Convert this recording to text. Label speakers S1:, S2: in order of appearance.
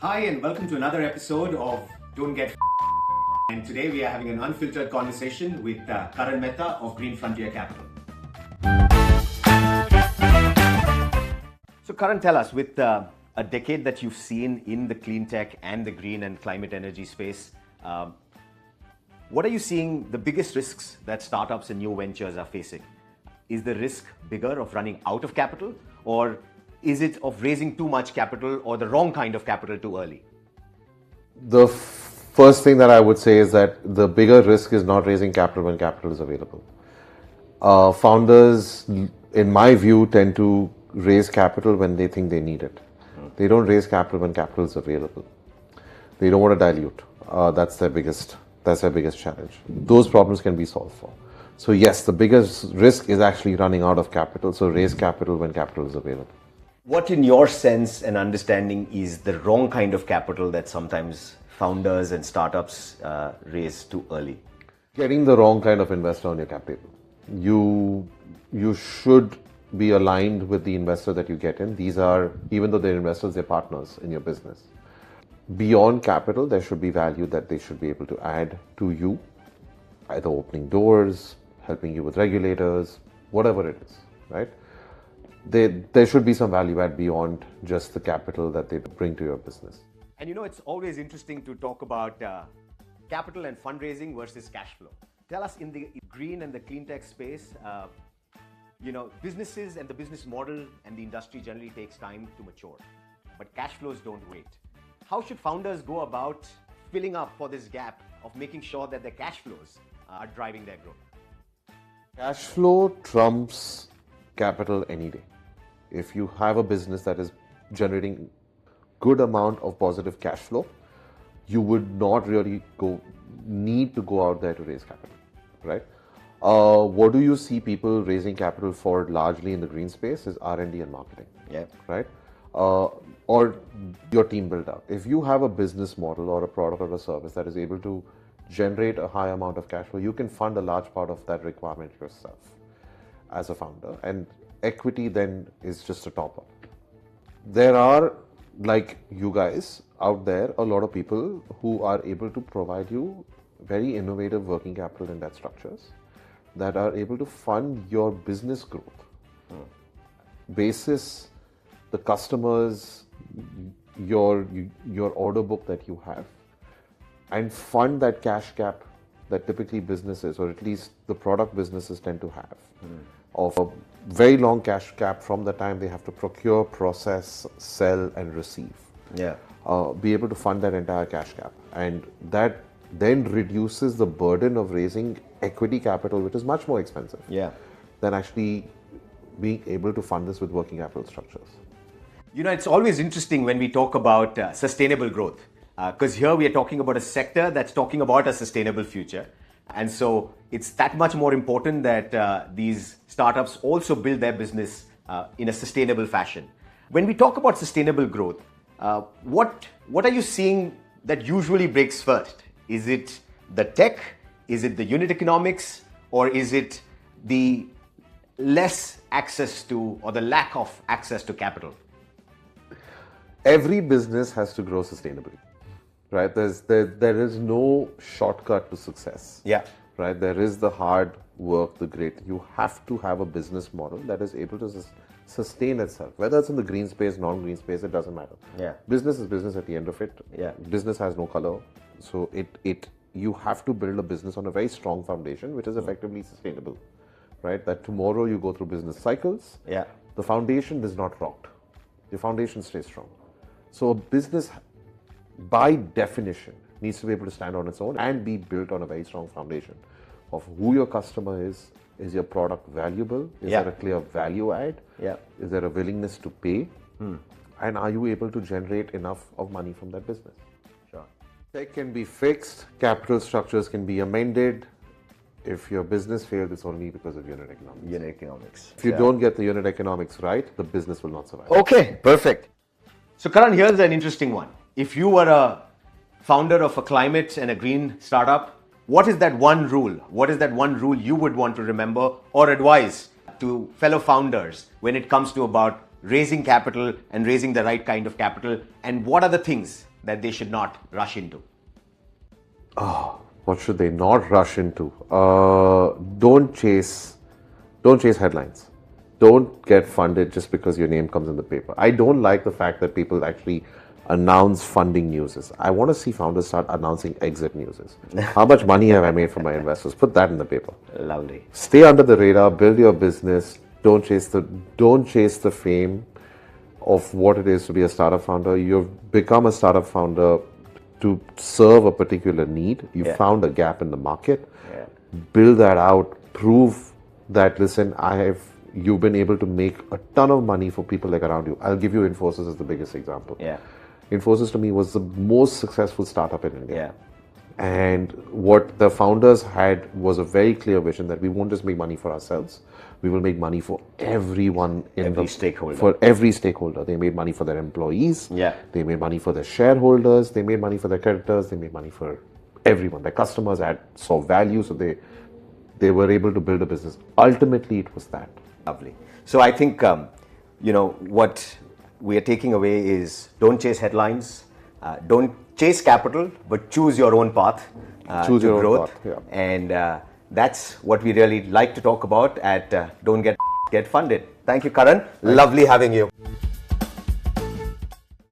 S1: Hi, and welcome to another episode of Don't Get And today we are having an unfiltered conversation with Karan Mehta of Green Frontier Capital. So, Karan, tell us, with a decade that you've seen in the clean tech and the green and climate energy space, what are you seeing the biggest risks that startups and new ventures are facing? Is the risk bigger of running out of capital, or is it of raising too much capital or the wrong kind of capital too early?
S2: The first thing that I would say is that the bigger risk is not raising capital when capital is available. Founders, in my view, tend to raise capital when they think they need it. They don't raise capital when capital is available. They don't want to dilute. That's their biggest challenge. Those problems can be solved for. So yes, the biggest risk is actually running out of capital. So raise capital when capital is available.
S1: What, in your sense and understanding, is the wrong kind of capital that sometimes founders and startups raise too early?
S2: Getting the wrong kind of investor on your cap table. You should be aligned with the investor that you get in. These are, even though they're investors, they're partners in your business. Beyond capital, there should be value that they should be able to add to you, either opening doors, helping you with regulators, whatever it is, right? There should be some value add beyond just the capital that they bring to your business.
S1: And you know, it's always interesting to talk about capital and fundraising versus cash flow. Tell us, in the green and the clean tech space, businesses and the business model and the industry generally takes time to mature, but cash flows don't wait. How should founders go about filling up for this gap of making sure that their cash flows are driving their growth?
S2: Cash flow trumps capital any day. If you have a business that is generating good amount of positive cash flow, you would not really need to go out there to raise capital, right? What do you see people raising capital for largely in the green space is R&D and marketing, right? Or your team build up. If you have a business model or a product or a service that is able to generate a high amount of cash flow, you can fund a large part of that requirement yourself as a founder, and equity then is just a top up. There are, like you guys out there, a lot of people who are able to provide you very innovative working capital and debt structures that are able to fund your business growth basis the customers, your order book that you have, and fund that cash gap that typically businesses, or at least the product businesses, tend to have of a very long cash gap from the time they have to procure, process, sell, and receive. Be able to fund that entire cash gap, and that then reduces the burden of raising equity capital, which is much more expensive than actually being able to fund this with working capital structures.
S1: You know, it's always interesting when we talk about sustainable growth, because here we are talking about a sector that's talking about a sustainable future. And so it's that much more important that these startups also build their business in a sustainable fashion. When we talk about sustainable growth, what are you seeing that usually breaks first? Is it the tech? Is it the unit economics? Or is it the less access to, or the lack of access to capital?
S2: Every business has to grow sustainably, right? There is no shortcut to success. Right? There is the hard work, the grit. You have to have a business model that is able to sustain itself. Whether it's in the green space, non-green space, it doesn't matter. Business is business at the end of it. Business has no color. So you have to build a business on a very strong foundation, which is effectively sustainable, right? That tomorrow you go through business cycles. The foundation is not rocked. The foundation stays strong. So a business, by definition, needs to be able to stand on its own and be built on a very strong foundation of who your customer is. Is your product valuable? Is there a clear value add? Is there a willingness to pay? And are you able to generate enough of money from that business? Tech can be fixed, capital structures can be amended. If your business failed, it's only because of unit economics. If you don't get the unit economics right, the business will not survive.
S1: Okay, perfect. So Karan, here's an interesting one. If you were a founder of a climate and a green startup, what is that one rule? What is that one rule you would want to remember or advise to fellow founders when it comes to about raising capital and raising the right kind of capital? And what are the things that they should not rush into?
S2: What should they not rush into? Don't chase headlines. Don't get funded just because your name comes in the paper. I don't like the fact that people actually announce funding newses. I want to see founders start announcing exit newses. How much money have I made from my investors? Put that in the paper.
S1: Lovely.
S2: Stay under the radar, build your business. Don't chase the fame of what it is to be a startup founder. You've become a startup founder to serve a particular need. You found a gap in the market. Build that out. Prove that, listen, you've been able to make a ton of money for people like around you. I'll give you Infosys as the biggest example. Infosys to me was the most successful startup in India. And what the founders had was a very clear vision that we won't just make money for ourselves. We will make money for everyone
S1: stakeholder.
S2: For every stakeholder. They made money for their employees. They made money for their shareholders. They made money for their creditors. They made money for everyone. Their customers saw value, so they were able to build a business. Ultimately, it was that.
S1: Lovely. So I think, what we are taking away is don't chase headlines, don't chase capital, but choose your own path to growth. And that's what we really like to talk about at Don't Get Funded. Thank you, Karan. Lovely having you.